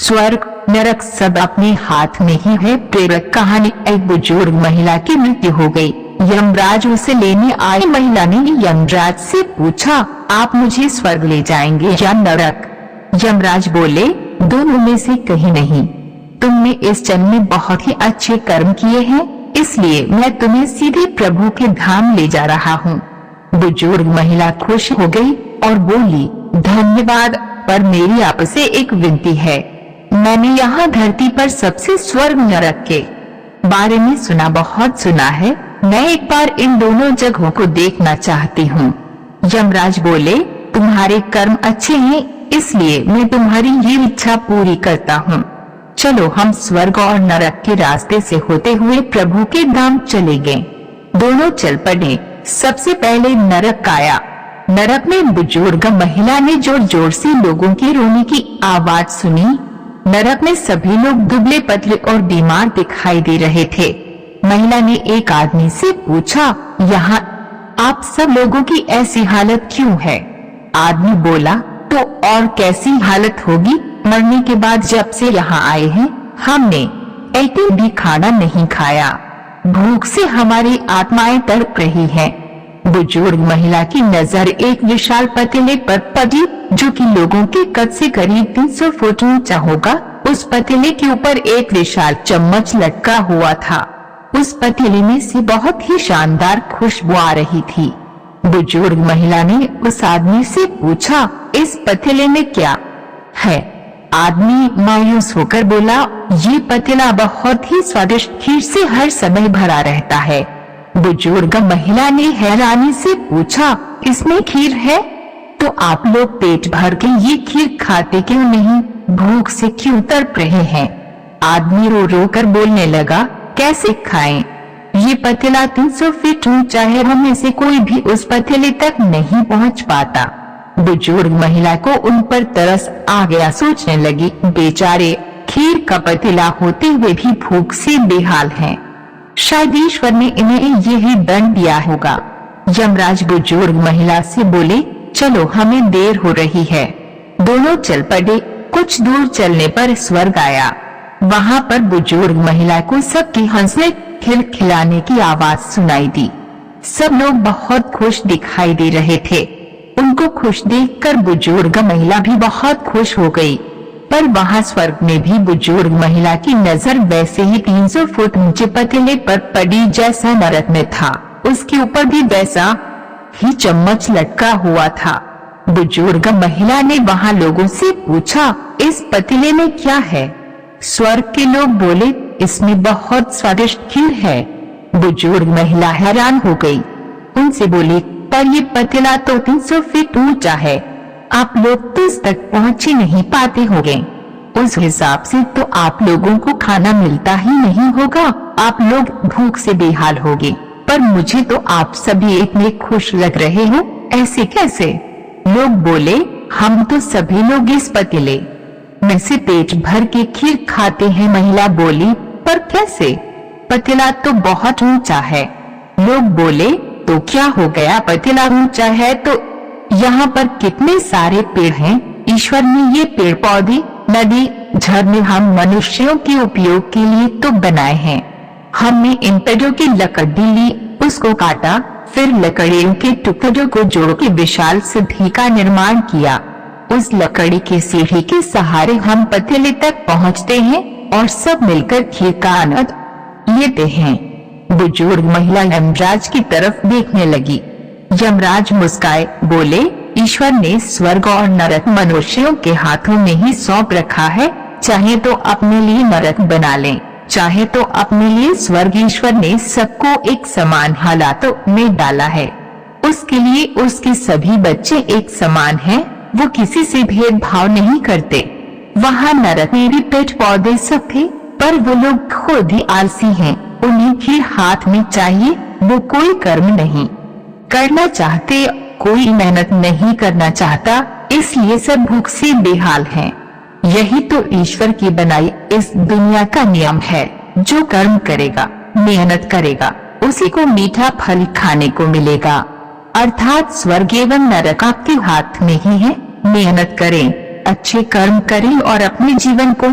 स्वर्ग नरक सब अपने हाथ में ही है। प्रेरक कहानी। एक बुजुर्ग महिला की मृत्यु हो गई। यमराज उसे लेने आए। महिला ने यमराज से पूछा, आप मुझे स्वर्ग ले जाएंगे या नरक? यमराज बोले, दोनों में से कहीं नहीं। तुमने इस जन्म में बहुत ही अच्छे कर्म किए हैं, इसलिए मैं तुम्हें सीधे प्रभु के धाम ले जा रहा हूँ। बुजुर्ग महिला खुश हो गई और बोली, धन्यवाद, पर मेरी आपसे एक विनती है। मैंने यहाँ धरती पर सबसे स्वर्ग नरक के बारे में बहुत सुना है। मैं एक बार इन दोनों जगहों को देखना चाहती हूँ। यमराज बोले, तुम्हारे कर्म अच्छे हैं, इसलिए मैं तुम्हारी ये इच्छा पूरी करता हूँ। चलो हम स्वर्ग और नरक के रास्ते से होते हुए प्रभु के धाम चले गए। दोनों चल पड़े। सबसे पहले नरक आया। नरक में बुजुर्ग महिला ने जोर जोर से लोगों के रोने की आवाज सुनी। नरक में सभी लोग दुबले पतले और बीमार दिखाई दे रहे थे। महिला ने एक आदमी से पूछा, यहाँ आप सब लोगों की ऐसी हालत क्यों है? आदमी बोला, तो और कैसी हालत होगी? मरने के बाद जब से यहाँ आए हैं, हमने एक दिन भी खाना नहीं खाया। भूख से हमारी आत्माएं तड़प रही हैं। बुजुर्ग महिला की नजर एक विशाल पतीले पर पड़ी, जो कि लोगों के कद से करीब 300 फुट ऊंचा होगा। उस पतीले के ऊपर एक विशाल चम्मच लटका हुआ था। उस पतीले में से बहुत ही शानदार खुशबू आ रही थी। बुजुर्ग महिला ने उस आदमी से पूछा, इस पतीले में क्या है? आदमी मायूस होकर बोला, ये पतीला बहुत ही स्वादिष्ट खीर से हर समय भरा रहता है। बुजुर्ग महिला ने हैरानी से पूछा, इसमें खीर है? तो आप लोग पेट भर के ये खीर खाते क्यों नहीं? भूख से क्यों तड़प रहे हैं? आदमी रो रो कर बोलने लगा, कैसे खाएं? ये पतीला 300 फीट ऊंचा है, हम में से कोई भी उस पतीले तक नहीं पहुंच पाता। बुजुर्ग महिला को उन पर तरस आ गया। सोचने लगी, बेचारे खीर का पतीला होते हुए भी भूख से बेहाल हैं। शायद ईश्वर ने इन्हें यही दंड दिया होगा। यमराज बुजुर्ग महिला से बोले, चलो हमें देर हो रही है। दोनों चल पड़े। कुछ दूर चलने पर स्वर्ग आया। वहाँ पर बुजुर्ग महिला को सबके हंसने खिलखिलाने की आवाज सुनाई दी। सब लोग बहुत खुश दिखाई दे रहे थे। उनको खुश देखकर बुजुर्ग महिला भी बहुत खुश हो गई। पर वहाँ स्वर्ग में भी बुजुर्ग महिला की नजर वैसे ही 300 फुट ऊंचे पतीले पर पड़ी जैसा नरक में था। उसके ऊपर भी वैसा ही चम्मच लटका हुआ था। बुजुर्ग महिला ने वहाँ लोगों से पूछा, इस पतीले में क्या है? स्वर्ग के लोग बोले, इसमें बहुत स्वादिष्ट खीर है। बुजुर्ग महिला हैरान हो गई। उनसे बोली, पर ये पतीला तो 300 फीट ऊंचा है, आप लोग तो इस तक पहुँच ही नहीं पाते होंगे। उस हिसाब से तो आप लोगों को खाना मिलता ही नहीं होगा, आप लोग भूख से बेहाल होंगे। पर मुझे तो आप सभी इतने खुश लग रहे हो, ऐसे कैसे? लोग बोले, हम तो सभी लोग इस पतीले में से पेट भर के खीर खाते हैं। महिला बोली, पर कैसे? पतीला तो बहुत ऊंचा है। लोग बोले, तो क्या हो गया, पतीला ऊंचा है तो यहाँ पर कितने सारे पेड़ हैं। ईश्वर ने ये पेड़ पौधे, नदी, झरने हम मनुष्यों के उपयोग के लिए तो बनाए हैं। हमने इन पेड़ों की लकड़ी ली, उसको काटा, फिर लकड़ियों के टुकड़ों को जोड़ के विशाल सीढ़ी का निर्माण किया। उस लकड़ी की सीढ़ी के सहारे हम पतीले तक पहुँचते हैं और सब मिलकर खीर का आनंद लेते हैं। बुजुर्ग महिला यमराज की तरफ देखने लगी। यमराज मुस्काए, बोले, ईश्वर ने स्वर्ग और नरक मनुष्यों के हाथों में ही सौंप रखा है। चाहे तो अपने लिए नरक बना लें, चाहे तो अपने लिए स्वर्ग। ईश्वर ने सबको एक समान हालातों में डाला है। उसके लिए उसके सभी बच्चे एक समान हैं। वो किसी से भेदभाव नहीं करते। वहाँ नरक में भी पेड़ पौधे सब थे, पर वो लोग खुद ही आलसी हैं। उन्हें खीर हाथ में चाहिए, वो कोई कर्म नहीं करना चाहते, कोई मेहनत नहीं करना चाहता, इसलिए सब भूख से बेहाल हैं। यही तो ईश्वर की बनाई इस दुनिया का नियम है। जो कर्म करेगा, मेहनत करेगा, उसी को मीठा फल खाने को मिलेगा। अर्थात स्वर्ग एवं नरक आपके हाथ में ही है। मेहनत करें, अच्छे कर्म करें और अपने जीवन को